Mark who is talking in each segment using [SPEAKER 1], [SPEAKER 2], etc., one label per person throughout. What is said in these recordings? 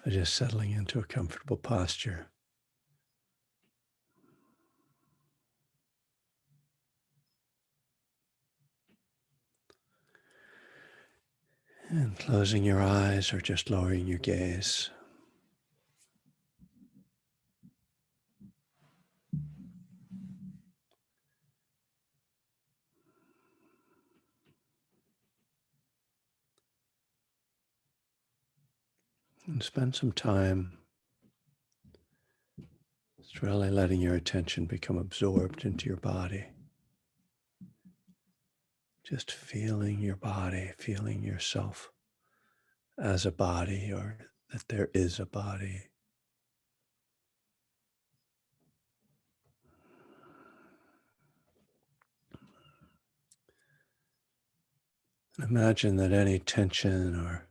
[SPEAKER 1] Just settling into a comfortable posture. And closing your eyes or just lowering your gaze. And spend some time just really letting your attention become absorbed into your body. Just feeling your body, feeling yourself as a body or that there is a body. And imagine that any tension or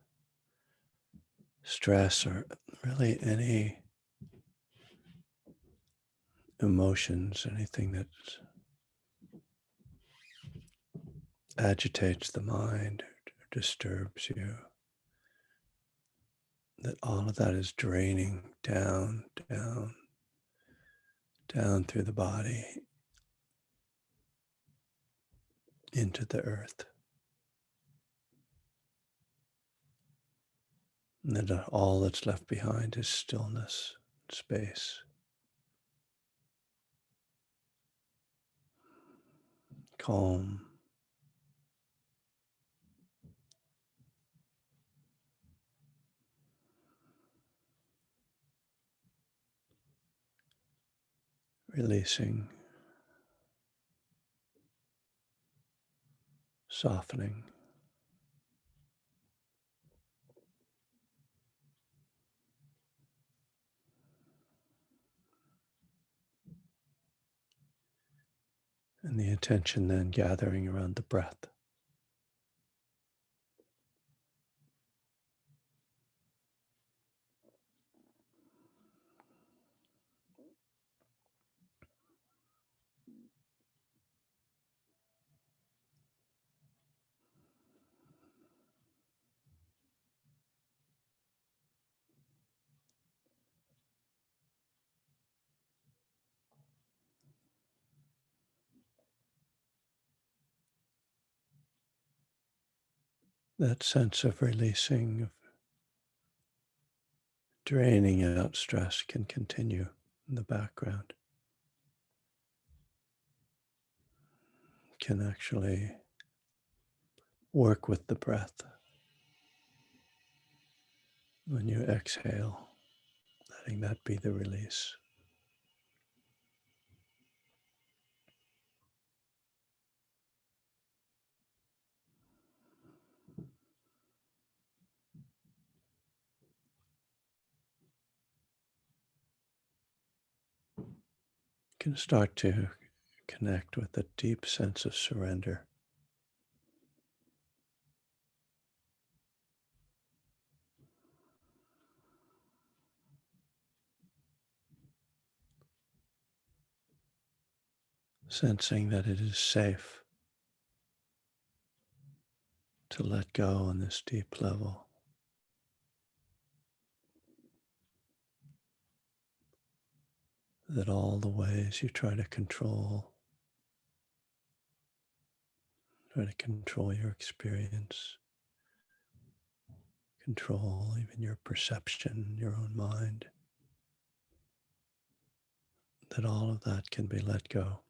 [SPEAKER 1] stress or really any emotions, anything that agitates the mind or disturbs you, that all of that is draining down, down, down through the body into the earth. And that all that's left behind is stillness, space, calm. Releasing, softening. And the attention then gathering around the breath. That sense of releasing, of draining out stress can continue in the background. Can actually work with the breath. When you exhale, letting that be the release. You can start to connect with a deep sense of surrender. Sensing that it is safe to let go on this deep level. That all the ways you try to control your experience, control even your perception, your own mind, that all of that can be let go.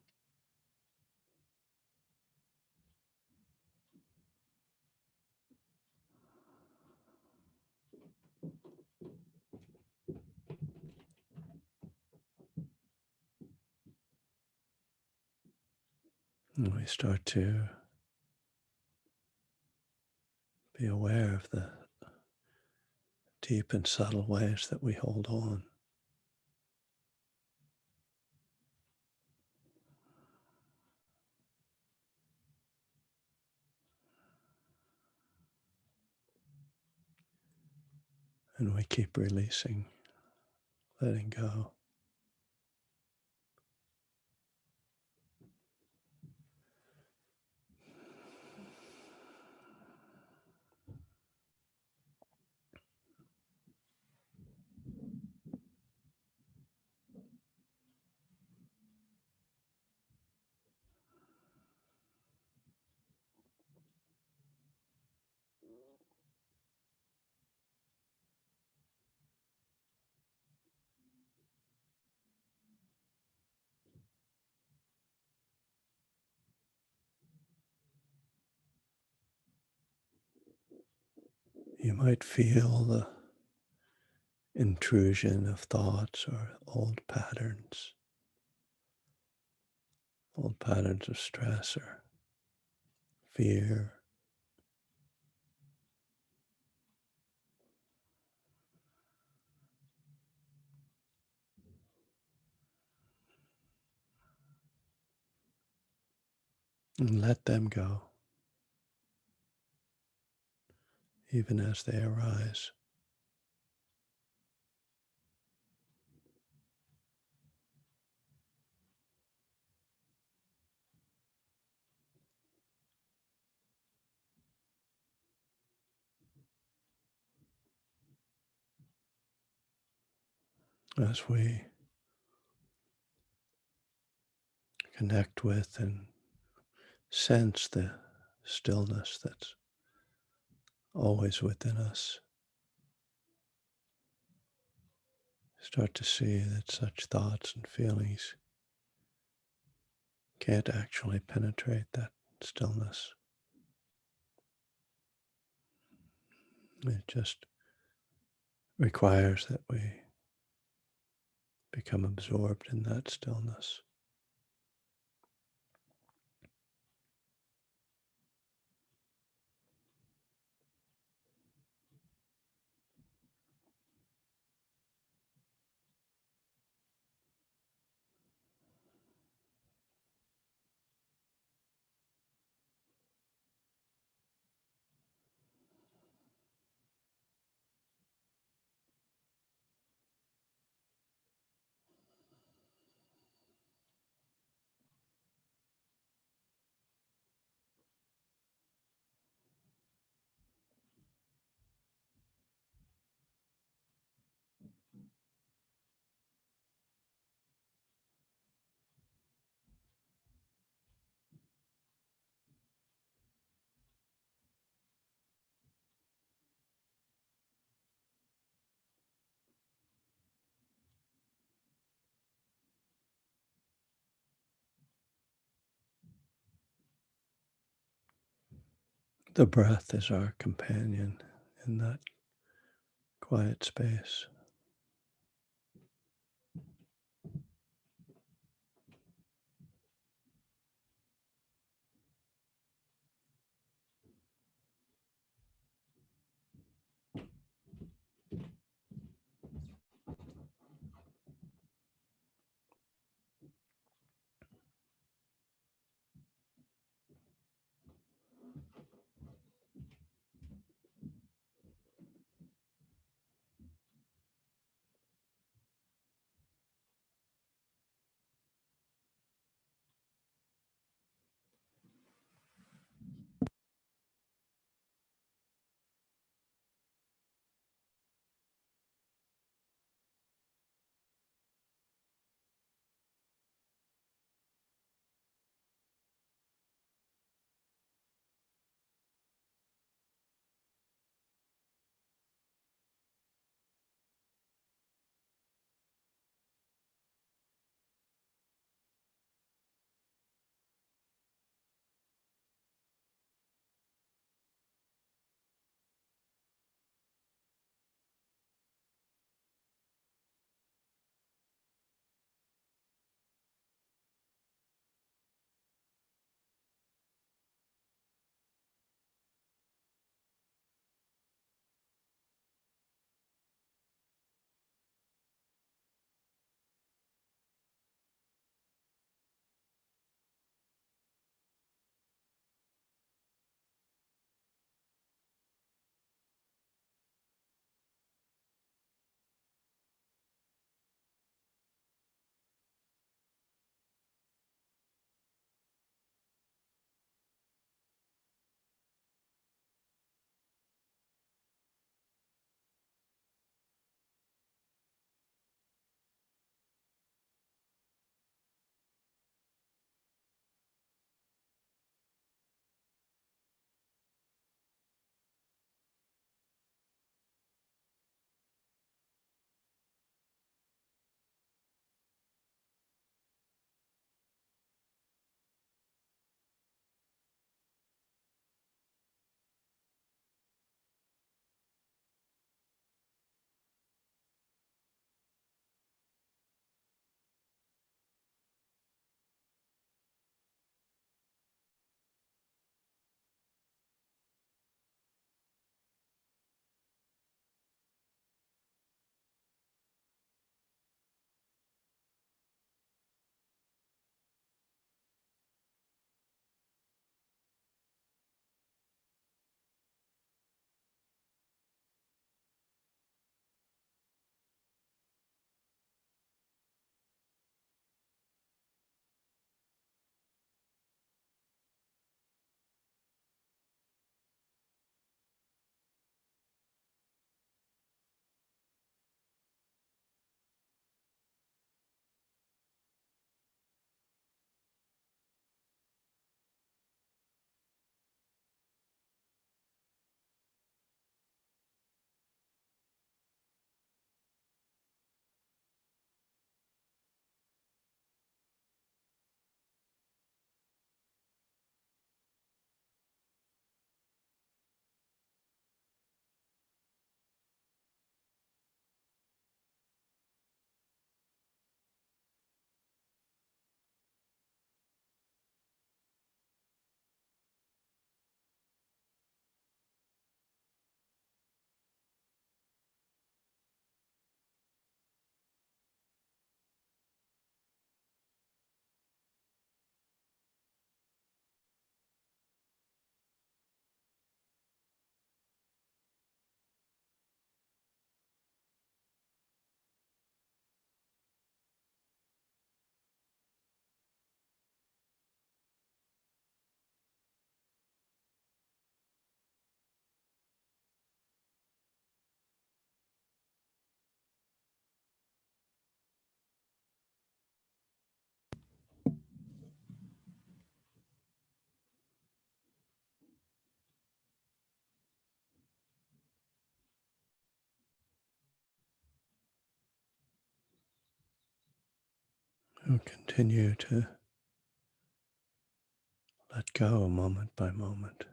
[SPEAKER 1] And we start to be aware of the deep and subtle ways that we hold on. And we keep releasing, letting go. You might feel the intrusion of thoughts or old patterns of stress or fear. And let them go, even as they arise. As we connect with and sense the stillness that's always within us, start to see that such thoughts and feelings can't actually penetrate that stillness. It just requires that we become absorbed in that stillness. The breath is our companion in that quiet space. And continue to let go moment by moment.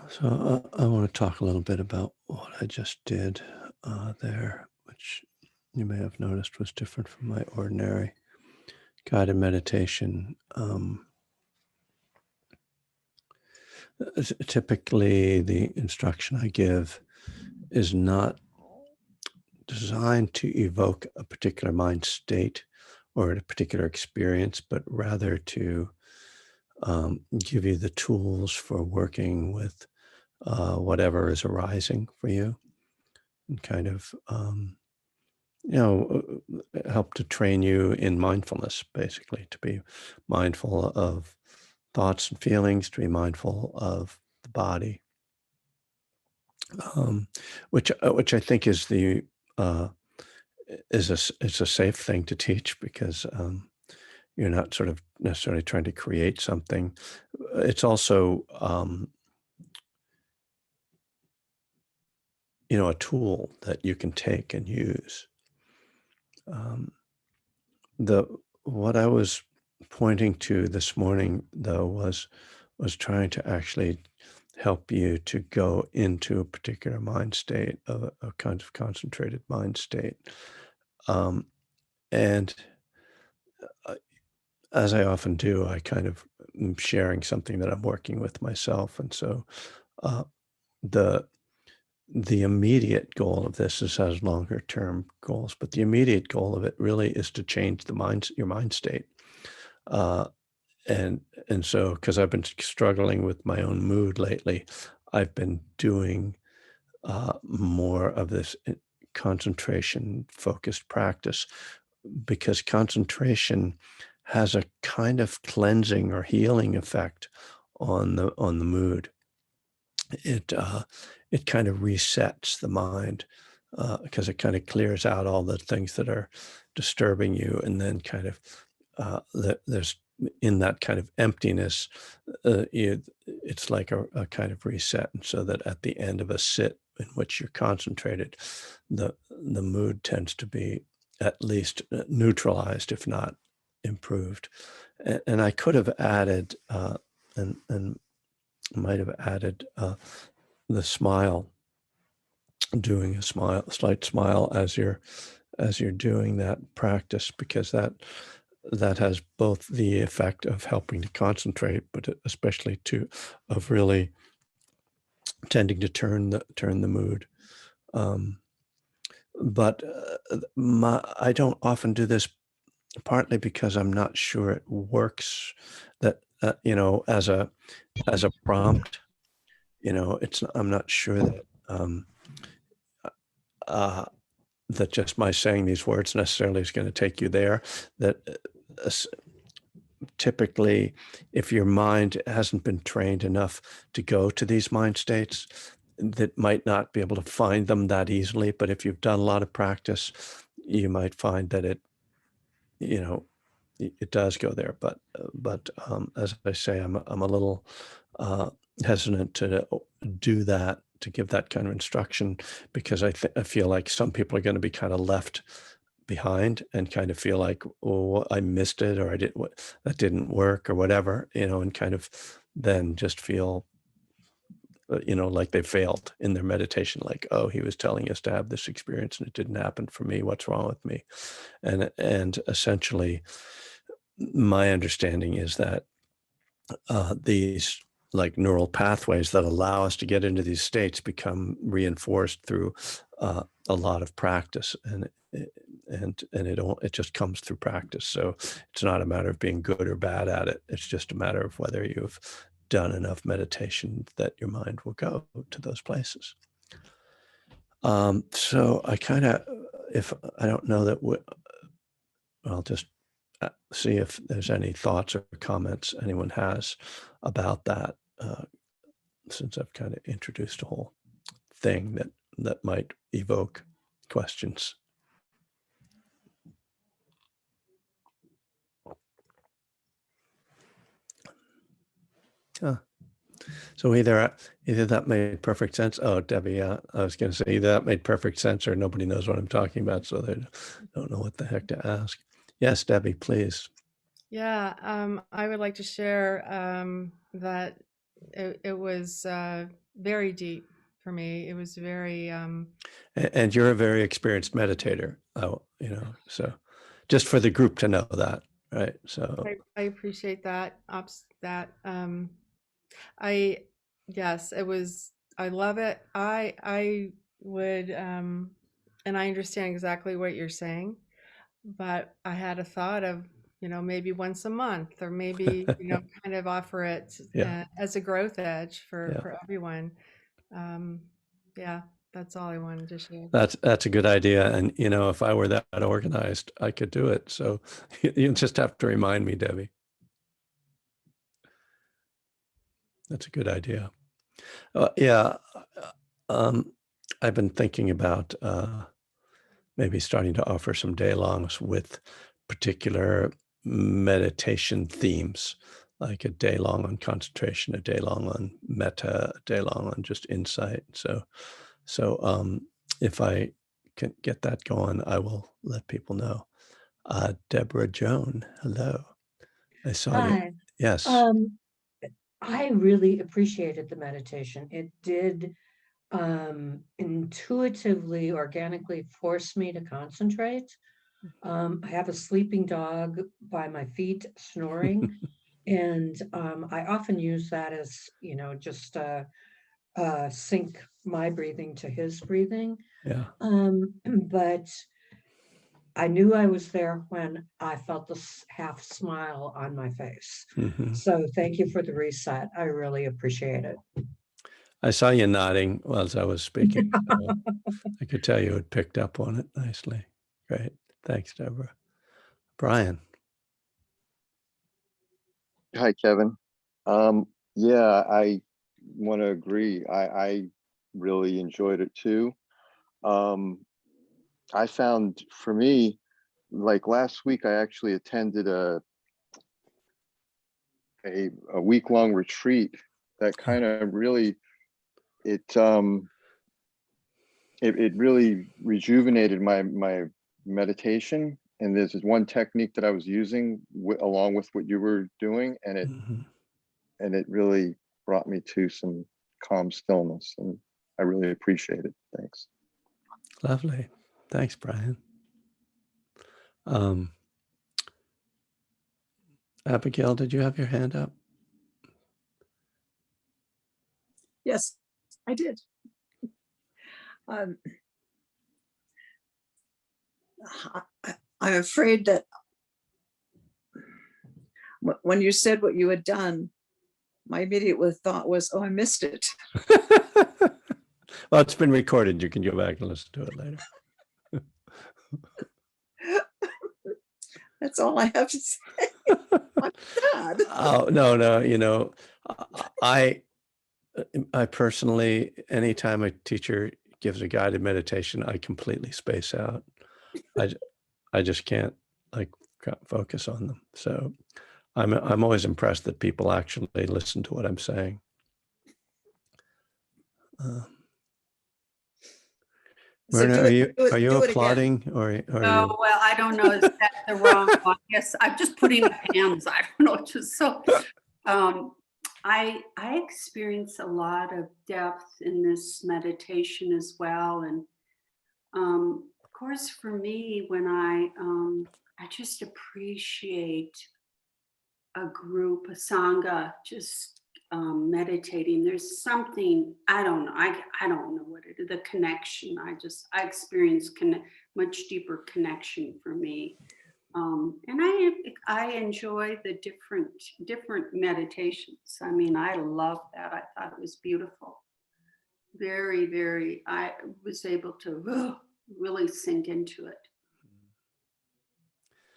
[SPEAKER 1] So I want to talk a little bit about what I just did there, which you may have noticed was different from my ordinary guided meditation. Typically, the instruction I give is not designed to evoke a particular mind state or a particular experience, but rather to give you the tools for working with whatever is arising for you and kind of help to train you in mindfulness, basically, to be mindful of thoughts and feelings, to be mindful of the body, um, which I think is the uh, is a safe thing to teach because you're not sort of necessarily trying to create something. It's also a tool that you can take and use. Um, The what I was pointing to this morning, though, was trying to actually help you to go into a particular mind state, of a kind of concentrated mind state. Um, and uh, as I often do, I kind of am sharing something that I'm working with myself, and so uh, the the immediate goal of this is has longer term goals, but the immediate goal of it really is to change your mind state. Uh, And and so, because 'cause I've been struggling with my own mood lately, I've been doing, more of this concentration-focused practice because concentration has a kind of cleansing or healing effect on the mood. It kind of resets the mind, because it kinda clears out all the things that are disturbing you, and then kind of, there's in that kind of emptiness, it's like a kind of reset, and so that at the end of a sit in which you're concentrated, the mood tends to be at least, neutralized, if not improved. And I could have added, and might have added, the smile, doing a slight smile as you're doing that practice, because that has both the effect of helping to concentrate, but especially of really tending to turn the mood. Um, but I don't often do this, partly because I'm not sure it works. That as a prompt, it's I'm not sure that. Uh, that just my saying these words necessarily is going to take you there. That s- typically, if your mind hasn't been trained enough to go to these mind states, that might not be able to find them that easily. But if you've done a lot of practice, you might find that you know, it does go there. But as I say, I'm a little uh, hesitant to do that, to give that kind of instruction, because I feel like some people are going to be kind of left behind and kind of feel like, oh, I missed it, or I didn't, that didn't work, or whatever, and kind of then just feel, like they failed in their meditation, like, oh, he was telling us to have this experience and it didn't happen for me. What's wrong with me? And essentially, my understanding is that these like neural pathways that allow us to get into these states become reinforced through a lot of practice, and it just comes through practice. So it's not a matter of being good or bad at it. It's just a matter of whether you've done enough meditation that your mind will go to those places. So I kind of, if I don't know that, I'll just see if there's any thoughts or comments anyone has about that, since I've kind of introduced a whole thing that might evoke questions. Huh. So either that made perfect sense. Oh, Debbie, yeah, I was going to say either that made perfect sense or nobody knows what I'm talking about, so they don't know what the heck to ask. Yes, Debbie, please.
[SPEAKER 2] Yeah, I would like to share that it was very deep for me. It was very
[SPEAKER 1] And you're a very experienced meditator, so just for the group to know that, right? So
[SPEAKER 2] I appreciate that. I yes, it was I love it. I would and I understand exactly what you're saying, but I had a thought of, maybe once a month or maybe, kind of offer it
[SPEAKER 1] yeah,
[SPEAKER 2] as a growth edge for
[SPEAKER 1] yeah,
[SPEAKER 2] everyone. Um yeah, that's all I wanted to share.
[SPEAKER 1] that's a good idea. And if I were that organized, I could do it. So you just have to remind me, Debbie. That's a good idea. Yeah, um, I've been thinking about maybe starting to offer some day-longs with particular meditation themes, like a day long on concentration, a day long on metta, a day long on just insight. So if I can get that going, I will let people know. Deborah Joan, hello. I saw you.
[SPEAKER 3] Hi.
[SPEAKER 1] Yes.
[SPEAKER 3] Um, I really appreciated the meditation. It did intuitively, organically force me to concentrate. I have a sleeping dog by my feet snoring, and I often use that as, just sync my breathing to his breathing.
[SPEAKER 1] Yeah.
[SPEAKER 3] But I knew I was there when I felt this half smile on my face.
[SPEAKER 1] Hmm.
[SPEAKER 3] So thank you for the reset. I really appreciate it.
[SPEAKER 1] I saw you nodding as I was speaking. So I could tell you had picked up on it nicely. Great. Thanks, Deborah. Brian.
[SPEAKER 4] Hi, Kevin. Yeah, I want to agree. I really enjoyed it too. Um, I found for me, like last week, I actually attended a week-long retreat that kind of really it it really rejuvenated my meditation. And there's this one technique that I was using along with what you were doing, and it
[SPEAKER 1] Mhm.
[SPEAKER 4] and it really brought me to some calm stillness, and I really appreciate it. Thanks.
[SPEAKER 1] Lovely. Thanks, Brian. Um, Abigail, did you have your hand up?
[SPEAKER 5] Yes, I did. Um, I'm afraid that when you said what you had done, my immediate thought was, oh, I missed it.
[SPEAKER 1] Well, it's been recorded. You can go back and listen to it later.
[SPEAKER 5] That's all I have to say. I'm sad.
[SPEAKER 1] Oh, no. I personally, anytime a teacher gives a guided meditation, I completely space out. I just can't like focus on them. So I'm always impressed that people actually listen to what I'm saying. Uh,
[SPEAKER 5] So
[SPEAKER 1] Myrna, are you
[SPEAKER 5] do it again.
[SPEAKER 1] applauding or are
[SPEAKER 6] Oh,
[SPEAKER 1] you?
[SPEAKER 6] well, I don't know. Is that the wrong one? Yes, I'm just putting up hands. I don't know. Just so, I experience a lot of depth in this meditation as well. And of course, for me, when I just appreciate a group, a sangha, just meditating. There's something I don't know. I don't know what it is. The connection. I experience much deeper connection for me, and I enjoy the different meditations. I mean, I love that. I thought it was beautiful. Very, very. I was able to really sink into it.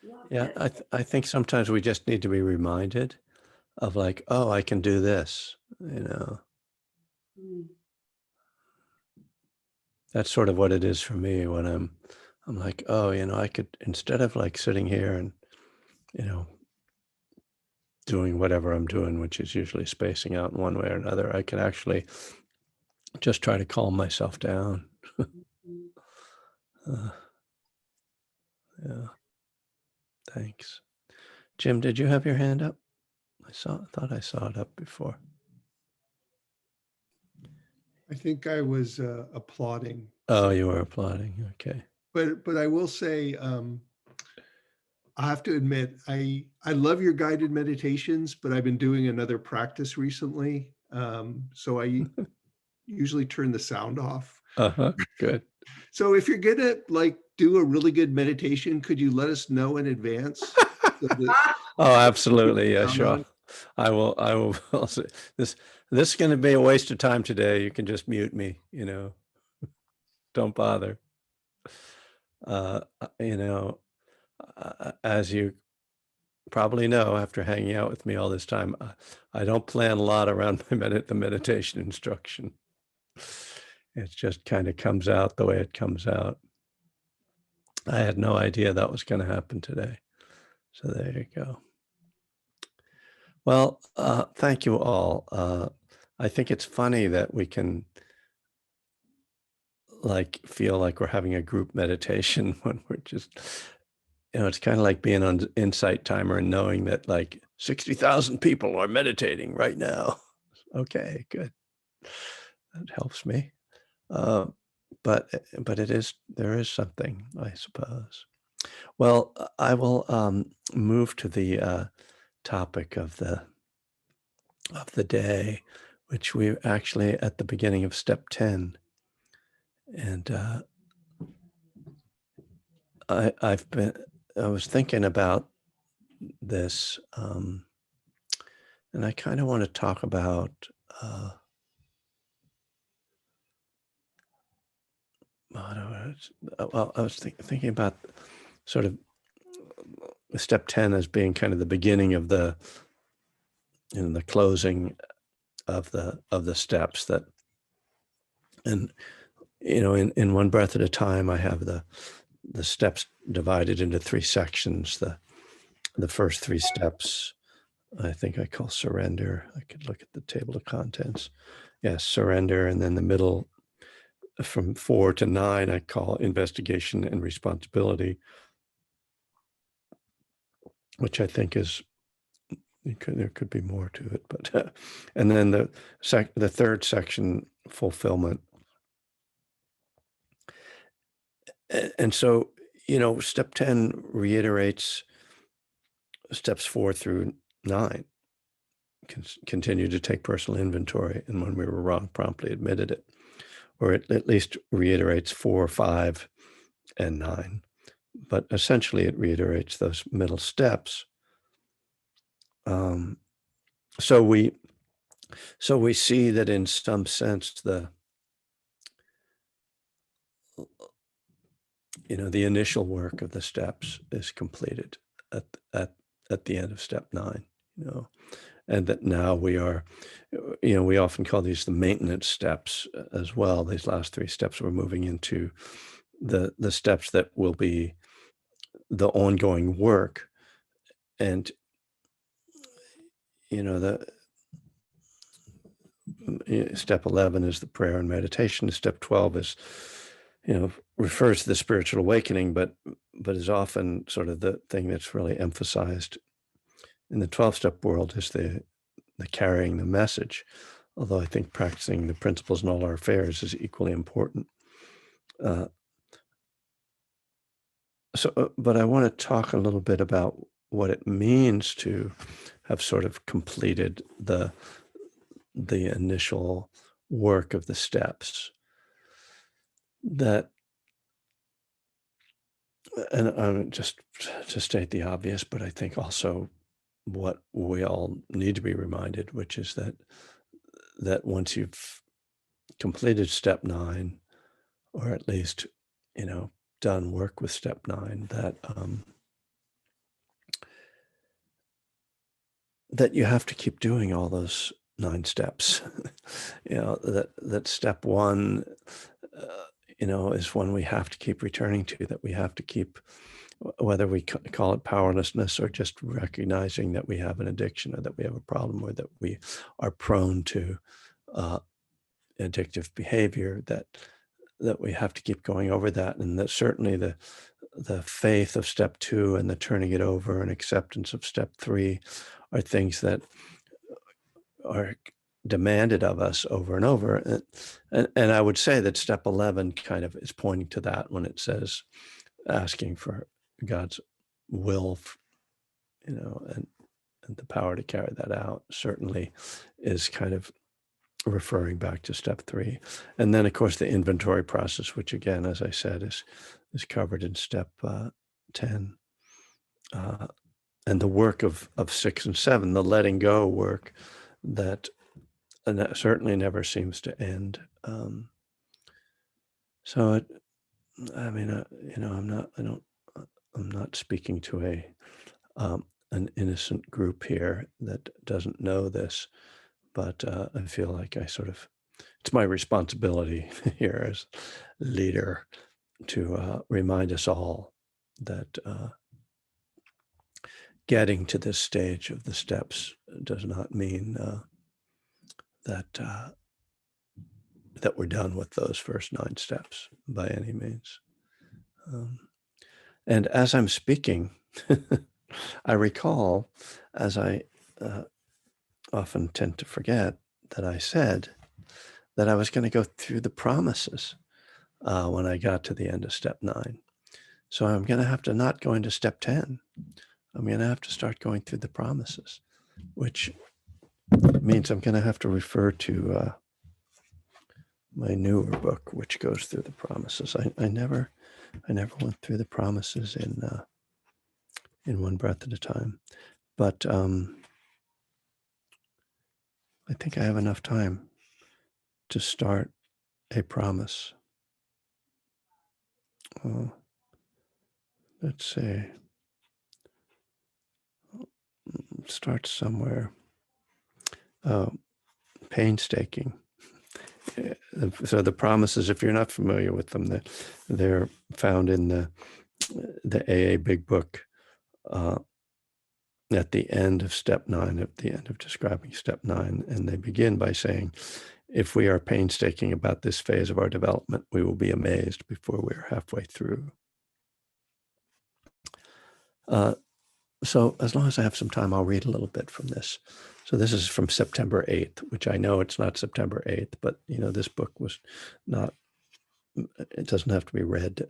[SPEAKER 6] Loved
[SPEAKER 1] Yeah,
[SPEAKER 6] it.
[SPEAKER 1] I think sometimes we just need to be reminded of like, oh, I can do this.
[SPEAKER 6] Mm.
[SPEAKER 1] That's sort of what it is for me when I'm like, oh, I could, instead of like sitting here and, you know, doing whatever I'm doing, which is usually spacing out in one way or another, I can actually just try to calm myself down.
[SPEAKER 6] Mm.
[SPEAKER 1] Uh, yeah, thanks. Jim, did you have your hand up? Thought I saw it up before.
[SPEAKER 7] I think I was applauding.
[SPEAKER 1] Oh, you were applauding. Okay.
[SPEAKER 7] But I will say, I have to admit, I love your guided meditations, but I've been doing another practice recently. So I usually turn the sound off.
[SPEAKER 1] Uh-huh. Good.
[SPEAKER 7] So if you're gonna like do a really good meditation, could you let us know in advance? So that
[SPEAKER 1] Oh, absolutely. Yeah,
[SPEAKER 7] sound
[SPEAKER 1] sure.
[SPEAKER 7] on?
[SPEAKER 1] I will. I'll say, this is going to be a waste of time today. You can just mute me, don't bother. You know, as you probably know, after hanging out with me all this time, I don't plan a lot around the meditation instruction. It just kind of comes out the way it comes out. I had no idea that was going to happen today. So there you go. Well, thank you all. I think it's funny that we can feel like we're having a group meditation when we're just, it's kind of like being on Insight Timer and knowing that like 60,000 people are meditating right now. Okay, good. That helps me. But there is something, I suppose. Well, I will move to the topic of the day, which we actually at the beginning of step 10. And I was thinking about this, and I kind of want to talk about, well, I was thinking about sort of step 10 as being kind of the beginning of the closing of the steps that, and in one breath at a time, I have the steps divided into 3 sections. The first 3 steps, I think I call surrender. I could look at the table of contents. Yes, surrender. And then the middle from 4 to 9, I call investigation and responsibility, which I think is, there could be more to it, but, and then the third section, fulfillment. And so, step 10 reiterates steps 4 through 9. Continue to take personal inventory, and when we were wrong, promptly admitted it, or it at least reiterates 4, 5, and 9. But essentially, it reiterates those middle steps. So we see that in some sense the initial work of the steps is completed at the end of step 9. And that now we are, we often call these the maintenance steps as well. These last 3 steps, we're moving into the steps that will be the ongoing work. And, step 11 is the prayer and meditation. Step 12 is, refers to the spiritual awakening, but is often sort of the thing that's really emphasized in the 12-step world is the carrying the message. Although I think practicing the principles in all our affairs is equally important. But I want to talk a little bit about what it means to have sort of completed the initial work of the steps. That, and just to state the obvious, but I think also what we all need to be reminded, which is that once you've completed step 9, or at least, done work with step 9, that you have to keep doing all those 9 steps. That step 1, is one we have to keep returning to, that we have to keep, whether we call it powerlessness or just recognizing that we have an addiction or that we have a problem or that we are prone to addictive behavior, that we have to keep going over that. And that certainly the faith of step 2 and the turning it over and acceptance of step 3 are things that are demanded of us over and over. And I would say that step 11 kind of is pointing to that when it says asking for God's will, and the power to carry that out certainly is kind of referring back to step 3. And then, of course, the inventory process, which again, as I said, is covered in step 10. And the work of 6 and 7, the letting go work that certainly never seems to end. So I'm not speaking to an innocent group here that doesn't know this, but I feel like it's my responsibility here as leader to remind us all that getting to this stage of the steps does not mean that we're done with those first 9 steps by any means. And as I'm speaking, I recall, as I often tend to forget, that I said that I was going to go through the promises when I got to the end of step 9. So I'm going to have to not go into step 10. I'm going to have to start going through the promises, which means I'm going to have to refer to my newer book, which goes through the promises. I never went through the promises in one breath at a time, but I think I have enough time to start a promise. Let's see. Start somewhere. Painstaking. So the promises, if you're not familiar with them, they're found in the AA Big Book at the end of step 9, at the end of describing step 9. And they begin by saying, if we are painstaking about this phase of our development, we will be amazed before we're halfway through. So as long as I have some time, I'll read a little bit from this. So this is from September 8th, which I know it's not September 8th, but this book was not, it doesn't have to be read,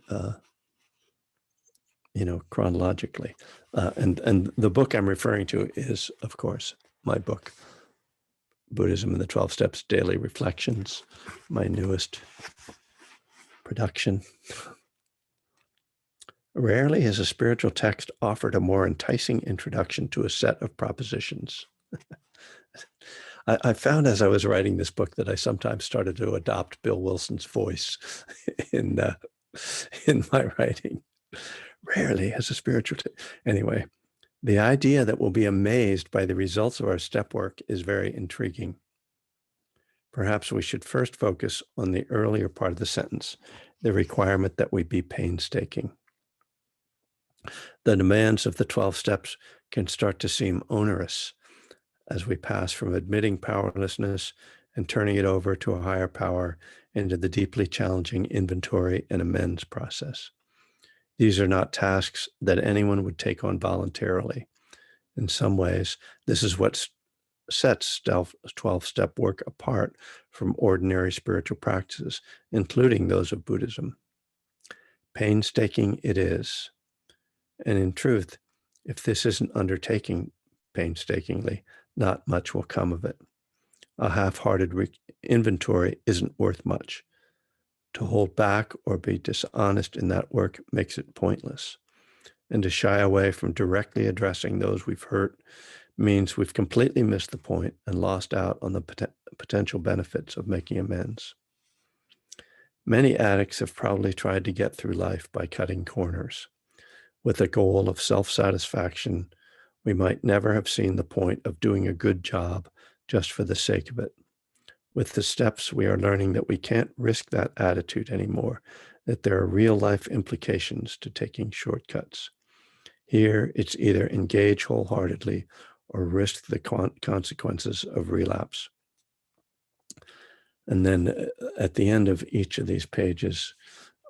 [SPEAKER 1] chronologically. And the book I'm referring to is, of course, my book, Buddhism and the 12 Steps, Daily Reflections, my newest production. Rarely has a spiritual text offered a more enticing introduction to a set of propositions. I found as I was writing this book that I sometimes started to adopt Bill Wilson's voice in my writing. Rarely has a spiritual text. Anyway, the idea that we'll be amazed by the results of our step work is very intriguing. Perhaps we should first focus on the earlier part of the sentence, the requirement that we be painstaking. The demands of the 12 steps can start to seem onerous as we pass from admitting powerlessness and turning it over to a higher power into the deeply challenging inventory and amends process. These are not tasks that anyone would take on voluntarily. In some ways, this is what sets 12-step work apart from ordinary spiritual practices, including those of Buddhism. Painstaking it is. And in truth, if this isn't undertaken painstakingly, not much will come of it. A half-hearted inventory isn't worth much. To hold back or be dishonest in that work makes it pointless. And to shy away from directly addressing those we've hurt means we've completely missed the point and lost out on the potential benefits of making amends. Many addicts have probably tried to get through life by cutting corners. With a goal of self-satisfaction, we might never have seen the point of doing a good job just for the sake of it. With the steps, we are learning that we can't risk that attitude anymore, that there are real-life implications to taking shortcuts. Here, it's either engage wholeheartedly or risk the consequences of relapse. And then at the end of each of these pages,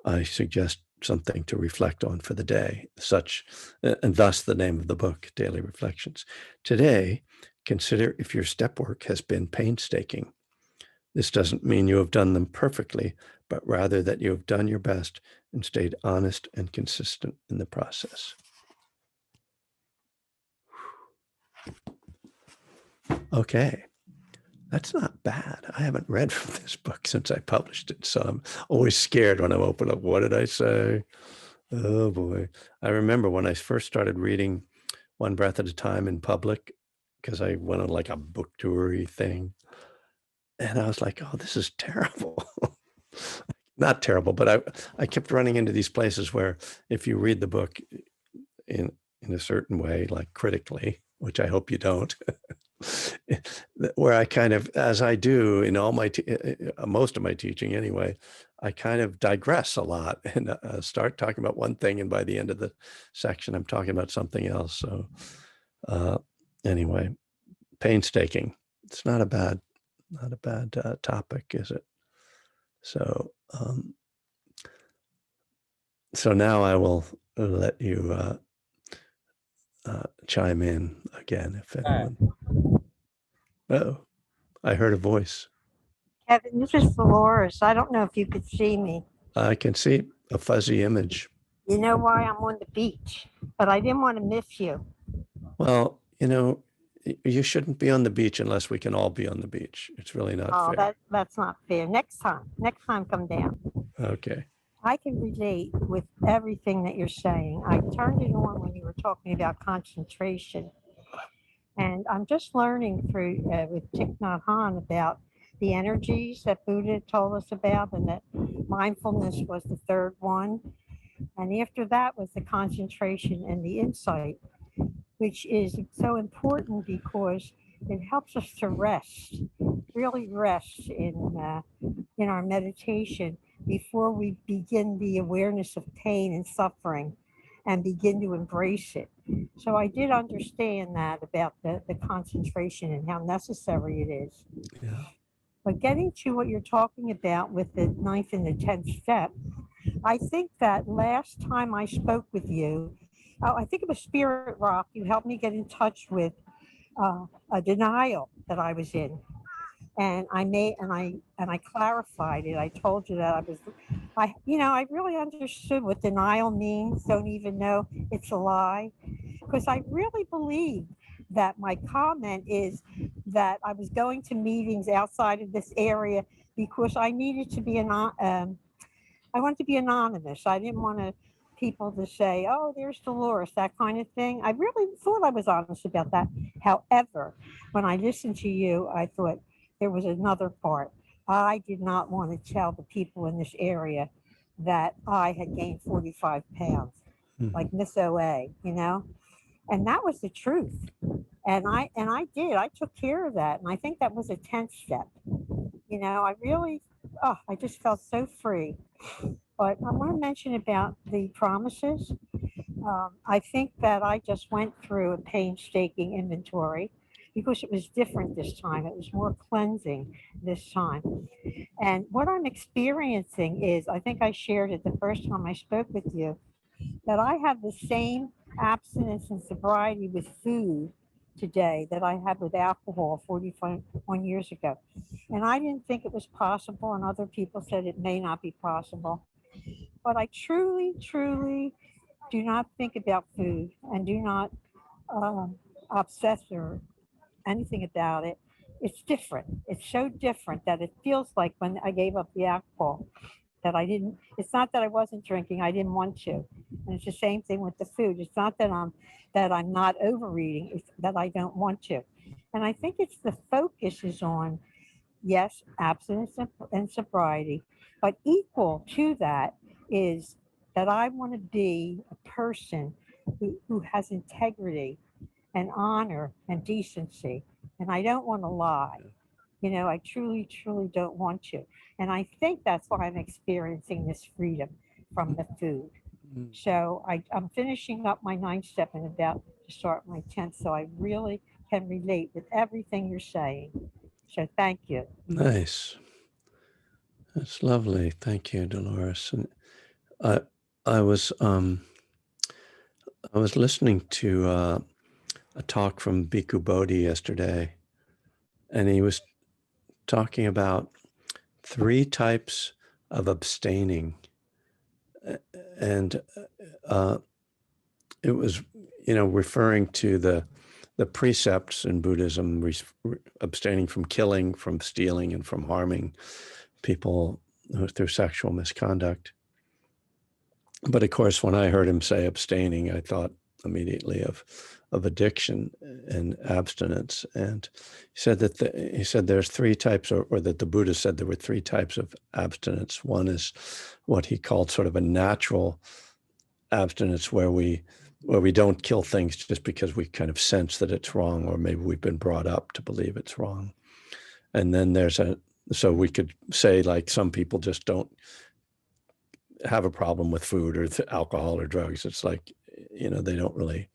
[SPEAKER 1] I suggest something to reflect on for the day, and thus the name of the book, Daily Reflections. Today, consider if your step work has been painstaking. This doesn't mean you have done them perfectly, but rather that you have done your best and stayed honest and consistent in the process. Okay, that's not bad. I haven't read from this book since I published it, so I'm always scared when I open up. What did I say? Oh boy. I remember when I first started reading One Breath at a Time in public, because I went on like a book toury thing. And I was like, oh, this is terrible. Not terrible, but I kept running into these places where if you read the book in a certain way, like critically, which I hope you don't, where I kind of, as I do in all my, most of my teaching anyway, I kind of digress a lot and start talking about one thing. And by the end of the section, I'm talking about something else. So anyway, painstaking. It's not a bad topic, is it? So, so now I will let you chime in again if anyone. Oh, I heard a voice.
[SPEAKER 8] Kevin, this is Dolores. I don't know if you could see me.
[SPEAKER 1] I can see a fuzzy image.
[SPEAKER 8] You know why I'm on the beach, but I didn't want to miss you.
[SPEAKER 1] Well, you shouldn't be on the beach unless we can all be on the beach. It's really not
[SPEAKER 8] Oh,
[SPEAKER 1] fair.
[SPEAKER 8] that's not fair. Next time come down.
[SPEAKER 1] Okay.
[SPEAKER 8] I can relate with everything that you're saying. I turned it on when you were talking about concentration. And I'm just learning through with Thich Nhat Hanh about the energies that Buddha told us about, and that mindfulness was the third one. And after that was the concentration and the insight, which is so important because it helps us to rest, really rest in our meditation before we begin the awareness of pain and suffering and begin to embrace it. So I did understand that about the concentration and how necessary it is.
[SPEAKER 1] Yeah.
[SPEAKER 8] But getting to what you're talking about with the 9th and the 10th step, I think that last time I spoke with you, I think it was Spirit Rock, you helped me get in touch with a denial that I was in. And I clarified it. I told you that I really understood what denial means. Don't even know it's a lie, because I really believe that my comment is that I was going to meetings outside of this area because I needed to be I wanted to be anonymous. I didn't want people to say, "Oh, there's Dolores," that kind of thing. I really thought I was honest about that. However, when I listened to you, I thought there was another part. I did not want to tell the people in this area that I had gained 45 pounds, like Miss OA, and that was the truth. And I did. I took care of that, and I think that was a 10th step. I really, I just felt so free. But I want to mention about the promises. I think that I just went through a painstaking inventory because it was different this time. It was more cleansing this time. And what I'm experiencing is, I think I shared it the first time I spoke with you, that I have the same abstinence and sobriety with food today that I had with alcohol 41 years ago. And I didn't think it was possible, and other people said it may not be possible. But I truly, truly do not think about food and do not obsess or anything about it. It's different. It's so different that it feels like when I gave up the alcohol that I didn't, it's not that I wasn't drinking, I didn't want to. And it's the same thing with the food. It's not that I'm not overeating, it's that I don't want to. And I think it's the focus is on, yes, abstinence and sobriety, but equal to that is that I want to be a person who has integrity and honor and decency. And I don't want to lie. I truly, truly don't want to. And I think that's why I'm experiencing this freedom from the food. So I'm finishing up my 9th step and about to start my 10th. So I really can relate with everything you're saying. So thank you.
[SPEAKER 1] Nice. That's lovely. Thank you, Dolores. And I was listening to a talk from Bhikkhu Bodhi yesterday, and he was talking about 3 types of abstaining, and it was, referring to the precepts in Buddhism, abstaining from killing, from stealing, and from harming people through sexual misconduct. But of course, when I heard him say abstaining, I thought immediately of addiction and abstinence. And he said that there's 3 types, or that the Buddha said there were 3 types of abstinence. One is what he called sort of a natural abstinence, where we don't kill things just because we kind of sense that it's wrong, or maybe we've been brought up to believe it's wrong. And then so we could say, like, some people just don't have a problem with food or alcohol or drugs. It's like, they don't really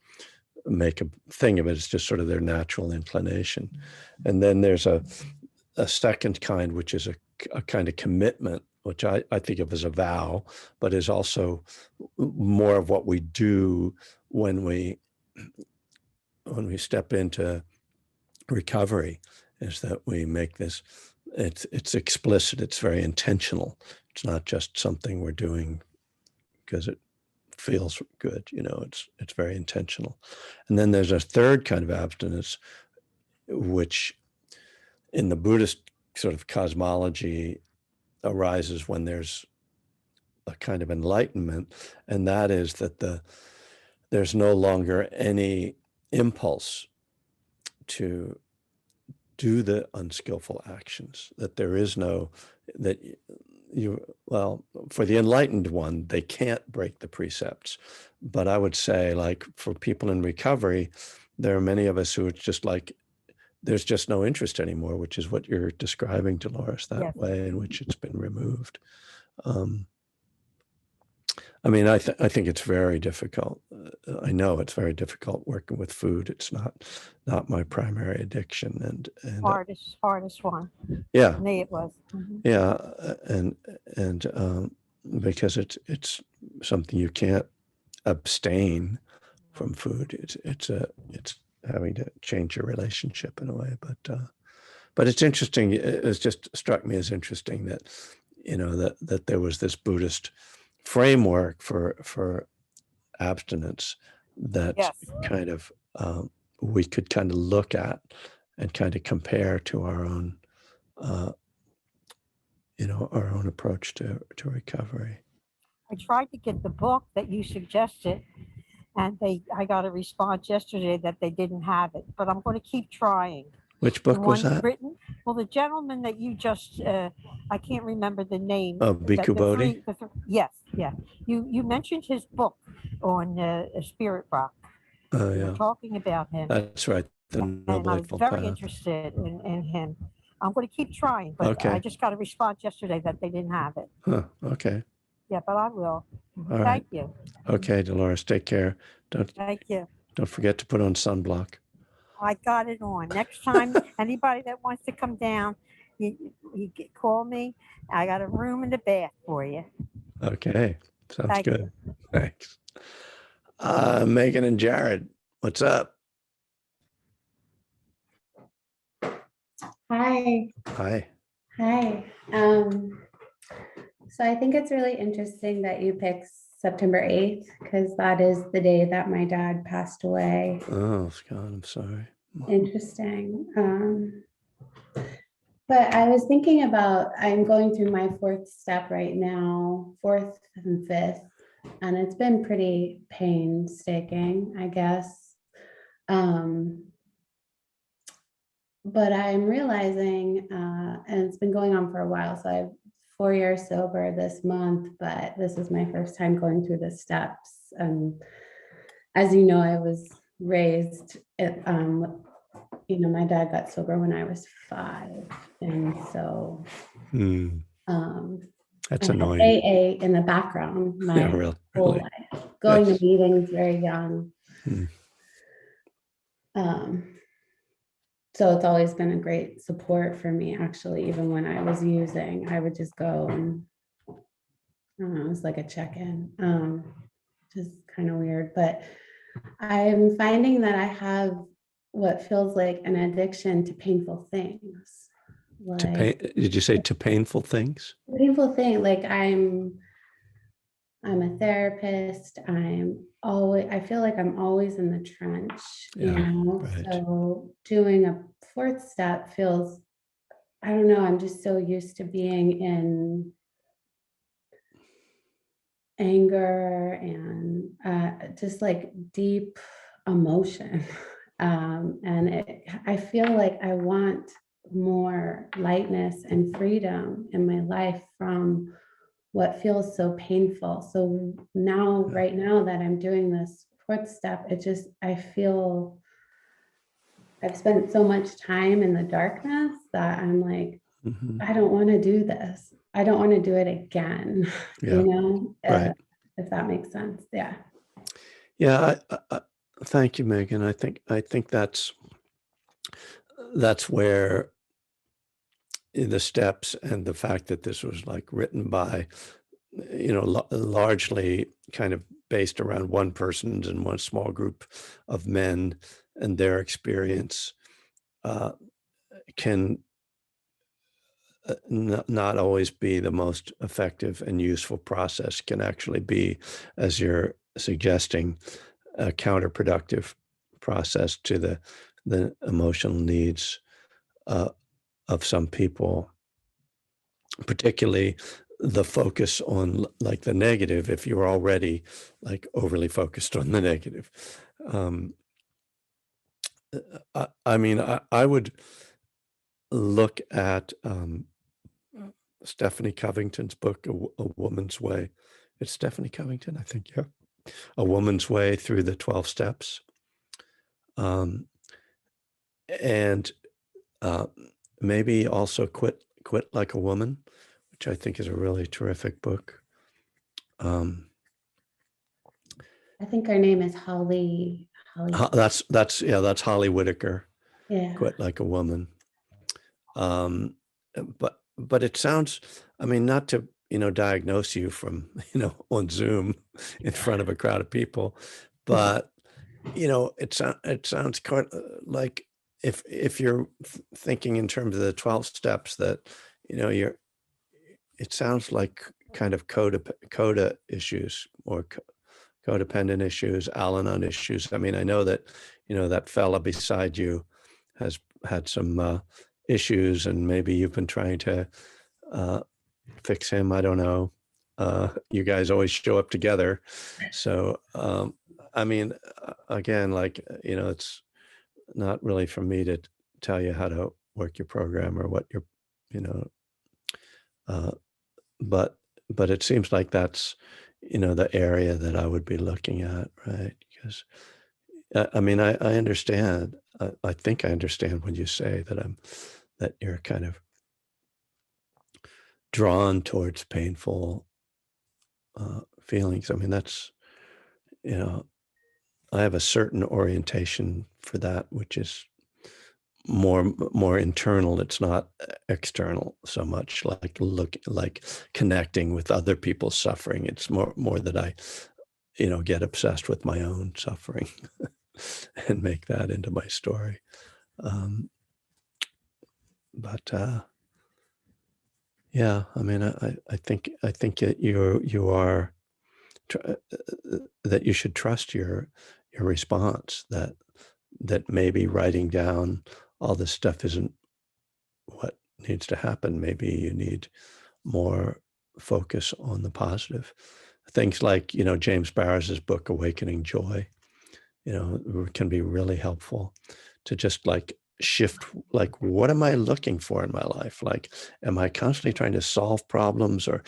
[SPEAKER 1] make a thing of it. It's just sort of their natural inclination. And then there's a second kind, which is a kind of commitment, which I think of as a vow, but is also more of what we do when we step into recovery, is that we make this, it's explicit, it's very intentional. It's not just something we're doing because it feels good, it's very intentional. And then there's a third kind of abstinence, which in the Buddhist sort of cosmology arises when there's a kind of enlightenment, and that is that there's no longer any impulse to do the unskillful actions, that there is no, that well, for the enlightened one, they can't break the precepts. But I would say, like, for people in recovery, there are many of us who it's just like, there's just no interest anymore, which is what you're describing, Dolores, that
[SPEAKER 8] Yes.
[SPEAKER 1] way in which it's been removed. I mean, I think it's very difficult. I know it's very difficult working with food. It's not my primary addiction, and
[SPEAKER 8] Hardest one.
[SPEAKER 1] yeah,
[SPEAKER 8] For me, it was. Mhm.
[SPEAKER 1] yeah, and because it's something you can't abstain from food. It's having to change your relationship in a way. But it's interesting. It's just struck me as interesting that that there was this Buddhist framework for abstinence that
[SPEAKER 8] Yes.
[SPEAKER 1] kind of we could kind of look at and kind of compare to our own our own approach to recovery.
[SPEAKER 8] I tried to get the book that you suggested, and I got a response yesterday that they didn't have it, but I'm going to keep trying.
[SPEAKER 1] Which
[SPEAKER 8] The
[SPEAKER 1] book was
[SPEAKER 8] one
[SPEAKER 1] that?
[SPEAKER 8] written, well, the gentleman that you just, I can't remember the name.
[SPEAKER 1] Oh, Bhikkhu Bodhi?
[SPEAKER 8] Yes, yeah. You mentioned his book on Spirit Rock.
[SPEAKER 1] Oh,
[SPEAKER 8] You were
[SPEAKER 1] yeah,
[SPEAKER 8] talking about him,
[SPEAKER 1] that's right. The
[SPEAKER 8] and
[SPEAKER 1] Noble
[SPEAKER 8] I was
[SPEAKER 1] Eightfold
[SPEAKER 8] very
[SPEAKER 1] Path.
[SPEAKER 8] interested in him. I'm going to keep trying, but
[SPEAKER 1] Okay.
[SPEAKER 8] I just got a response yesterday that they didn't have it.
[SPEAKER 1] Huh, okay.
[SPEAKER 8] Yeah, but I will.
[SPEAKER 1] All right.
[SPEAKER 8] Thank you.
[SPEAKER 1] Okay, Dolores, take care.
[SPEAKER 8] Thank you.
[SPEAKER 1] Don't forget to put on sunblock.
[SPEAKER 8] I got it on. Next time, anybody that wants to come down, call me. I got a room in the bath for you.
[SPEAKER 1] Okay, sounds
[SPEAKER 8] Thank
[SPEAKER 1] good. Thanks. Megan and Jared, what's up?
[SPEAKER 9] Hi.
[SPEAKER 1] Hi.
[SPEAKER 9] Hi. So I think it's really interesting that you picked September 8th because that is the day that my dad passed away.
[SPEAKER 1] Oh, Scott, I'm sorry.
[SPEAKER 9] Interesting. But I was thinking about, I'm going through my 4th step right now, 4th and 5th, and it's been pretty painstaking, I guess. But I'm realizing, and it's been going on for a while, so I'm 4 years sober this month, but this is my first time going through the steps. And as you know, I was raised, my dad got sober when I was 5. And so
[SPEAKER 1] That's
[SPEAKER 9] I had
[SPEAKER 1] annoying.
[SPEAKER 9] AA in the background my
[SPEAKER 1] Yeah,
[SPEAKER 9] whole
[SPEAKER 1] really.
[SPEAKER 9] life, going
[SPEAKER 1] Yes.
[SPEAKER 9] to meetings very young. So it's always been a great support for me, actually. Even when I was using, I would just go and I don't know, it was like a check-in, just kind of weird, but I'm finding that I have what feels like an addiction to painful things.
[SPEAKER 1] To pain,
[SPEAKER 9] Like
[SPEAKER 1] did you say to painful things?
[SPEAKER 9] painful thing, like I'm a therapist. I feel like I'm always in the trench, you
[SPEAKER 1] Yeah,
[SPEAKER 9] know?
[SPEAKER 1] right.
[SPEAKER 9] So doing a fourth step feels, I don't know, I'm just so used to being in anger and just like deep emotion. I feel like I want more lightness and freedom in my life from what feels so painful. So now,
[SPEAKER 1] Yeah.
[SPEAKER 9] right now that I'm doing this fourth step, I feel I've spent so much time in the darkness that I'm like,
[SPEAKER 1] Mhm.
[SPEAKER 9] I don't want to do this. I don't want to do it again,
[SPEAKER 1] Yeah,
[SPEAKER 9] you know,
[SPEAKER 1] right.
[SPEAKER 9] if that makes sense. Yeah.
[SPEAKER 1] Yeah, thank you, Megan. I think that's where the steps and the fact that this was like written by, largely kind of based around one person's and one small group of men and their experience, uh, can not always be the most effective and useful process, can actually be, as you're suggesting, a counterproductive process to the emotional needs uh, of some people, particularly the focus on like the negative. If you're already like overly focused on the negative, um, I mean, I would look at Stephanie Covington's book, A Woman's Way. It's Stephanie Covington, I think. Yeah, A Woman's Way Through the 12 Steps. Um, and uh, maybe also Quit Like a Woman, which I think is a really terrific book. Um,
[SPEAKER 9] I think her name is Holly.
[SPEAKER 1] that's Holly Whitaker,
[SPEAKER 9] Yeah.
[SPEAKER 1] Quit Like a Woman. But it sounds, I mean, not to diagnose you from on Zoom in front of a crowd of people, but it sounds quite like if you're thinking in terms of the 12 steps that you're it sounds like kind of coda issues or codependent issues, Al-Anon issues. I mean, I know that that fella beside you has had some issues, and maybe you've been trying to uh, fix him. I don't know. You guys always show up together, so I mean, again, like it's not really for me to tell you how to work your program or what your you know uh, but it seems like that's the area that I would be looking at, right? Because I mean, I understand. I think I understand when you say that you're kind of drawn towards painful feelings. I mean, that's you know, I have a certain orientation for that, which is more internal. It's not external so much, like connecting with other people's suffering. It's more that I get obsessed with my own suffering and make that into my story. Um, but yeah, I mean, I think that you are that you should trust your response. That maybe writing down all this stuff isn't what needs to happen. Maybe you need more focus on the positive things, like James Barris's book Awakening Joy. Can be really helpful to just like shift, like, what am I looking for in my life? Like, am I constantly trying to solve problems or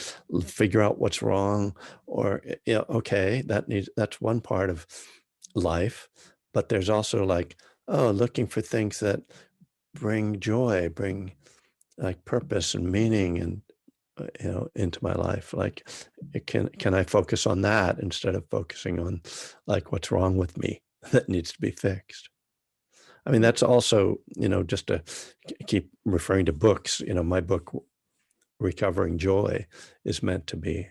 [SPEAKER 1] figure out what's wrong? Or okay, that's one part of life, but there's also like, oh, looking for things that bring joy, bring like purpose and meaning and into my life. Like, can I focus on that instead of focusing on like what's wrong with me that needs to be fixed? I mean, that's also, just to keep referring to books, my book Recovering Joy is meant to be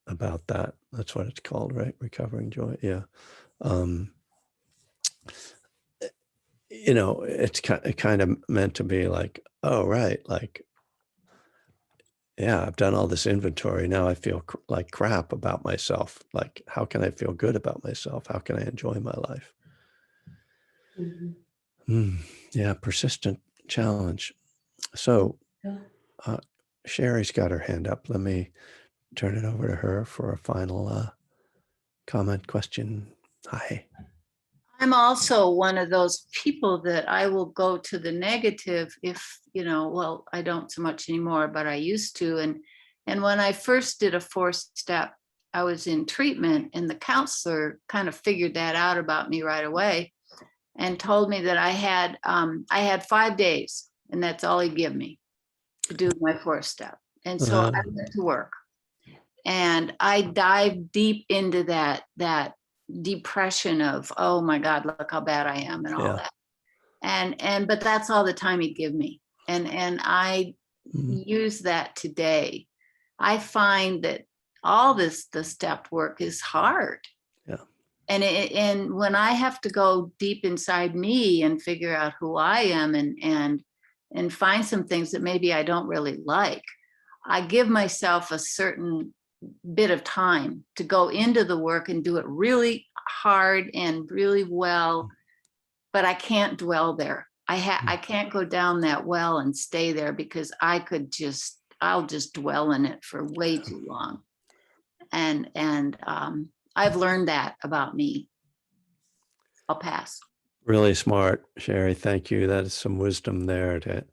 [SPEAKER 1] about that. That's what it's called, right? Recovering joy. Yeah. Um, you know, it's kind of meant to be like, oh, right. Like, yeah, I've done all this inventory. Now I feel like crap about myself. Like, how can I feel good about myself? How can I enjoy my life?
[SPEAKER 9] Mhm.
[SPEAKER 1] Yeah, persistent challenge. So
[SPEAKER 9] Yeah.
[SPEAKER 1] uh, Sherry's got her hand up. Let me turn it over to her for a final comment, question. Hi.
[SPEAKER 5] I'm also one of those people that I will go to the negative if, well, I don't so much anymore, but I used to. And when I first did a 4-step, I was in treatment, and the counselor kind of figured that out about me right away and told me that I had 5 days, and that's all he'd give me to do my 4-step. And so I went to work, and I dived deep into that depression of, oh my God, look how bad I am and all that. But that's all the time he'd give me. And I use that today. I find that all the step work is hard.
[SPEAKER 1] Yeah.
[SPEAKER 5] And when I have to go deep inside me and figure out who I am and find some things that maybe I don't really like, I give myself a certain bit of time to go into the work and do it really hard and really well, but I can't dwell there. I can't go down that well and stay there, because I'll just dwell in it for way too long. And I've learned that about me. I'll pass.
[SPEAKER 1] Really smart, Sherry. Thank you. That is some wisdom there to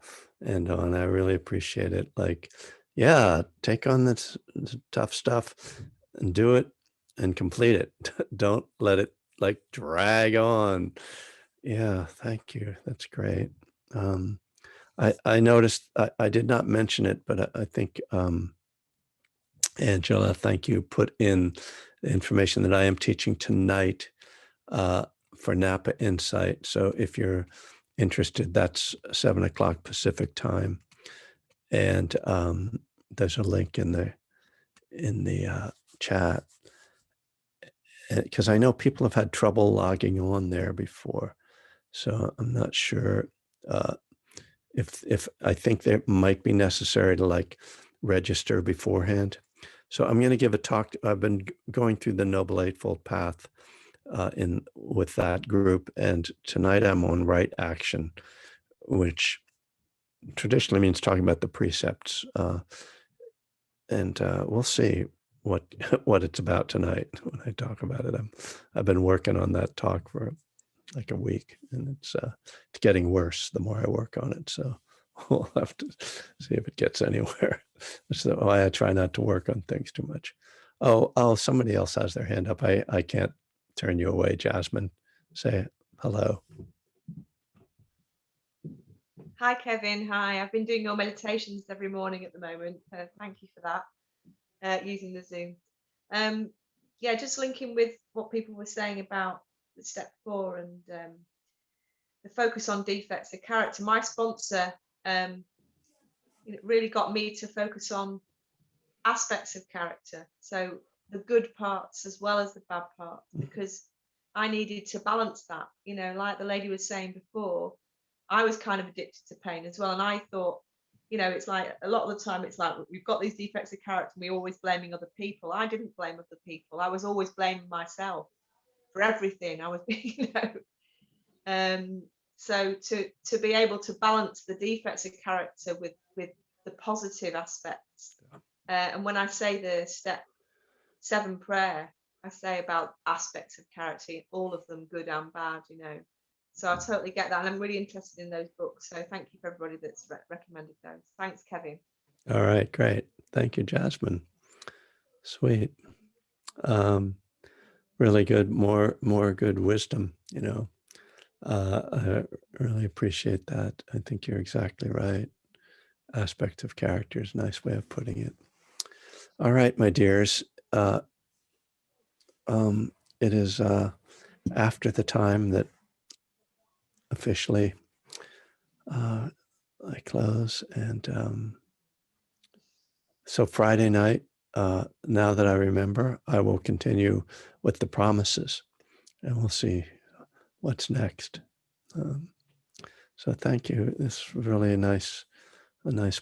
[SPEAKER 1] end on. I really appreciate it. Like, yeah, take on this tough stuff and do it and complete it. Don't let it like drag on. Yeah, thank you. That's great. I noticed I did not mention it, but I think Angela, thank you, put in the information that I am teaching tonight for Napa Insight. So if you're interested, that's 7:00 Pacific time, and there's a link in the chat, because I know people have had trouble logging on there before, so I'm not sure if I think that might be necessary to like register beforehand. So I'm going to give a talk. I've been going through the Noble Eightfold Path with that group, and tonight I'm on right action, which traditionally means talking about the precepts, and we'll see what what it's about tonight when I talk about it. I've been working on that talk for like a week, and it's getting worse the more I work on it. So we'll have to see if it gets anywhere. So why I try not to work on things too much. Oh, somebody else has their hand up. I can't turn you away, Jasmine. Say hello.
[SPEAKER 10] Hi, Kevin. Hi. I've been doing your meditations every morning at the moment. Thank you for that, using the Zoom. Yeah, just linking with what people were saying about the step 4 and the focus on defects of character. My sponsor it really got me to focus on aspects of character. So the good parts as well as the bad parts, because I needed to balance that. Like the lady was saying before, I was kind of addicted to pain as well. And I thought, it's like a lot of the time it's like we've got these defects of character and we're always blaming other people. I didn't blame other people. I was always blaming myself for everything. I was, so to be able to balance the defects of character with the positive aspects. And when I say the step 7 prayer, I say about aspects of character, all of them good and bad, So I totally get that. And I'm really interested in those books. So thank you for everybody that's recommended those. Thanks, Kevin.
[SPEAKER 1] All right, great. Thank you, Jasmine. Sweet. Really good, more good wisdom, I really appreciate that. I think you're exactly right. Aspect of character is a nice way of putting it. All right, my dears. It is after the time that officially I close. And so Friday night, now that I remember, I will continue with the promises, and we'll see what's next. So thank you. It's really a nice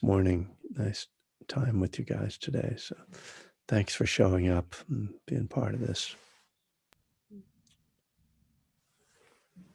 [SPEAKER 1] morning, nice time with you guys today. So thanks for showing up and being part of this.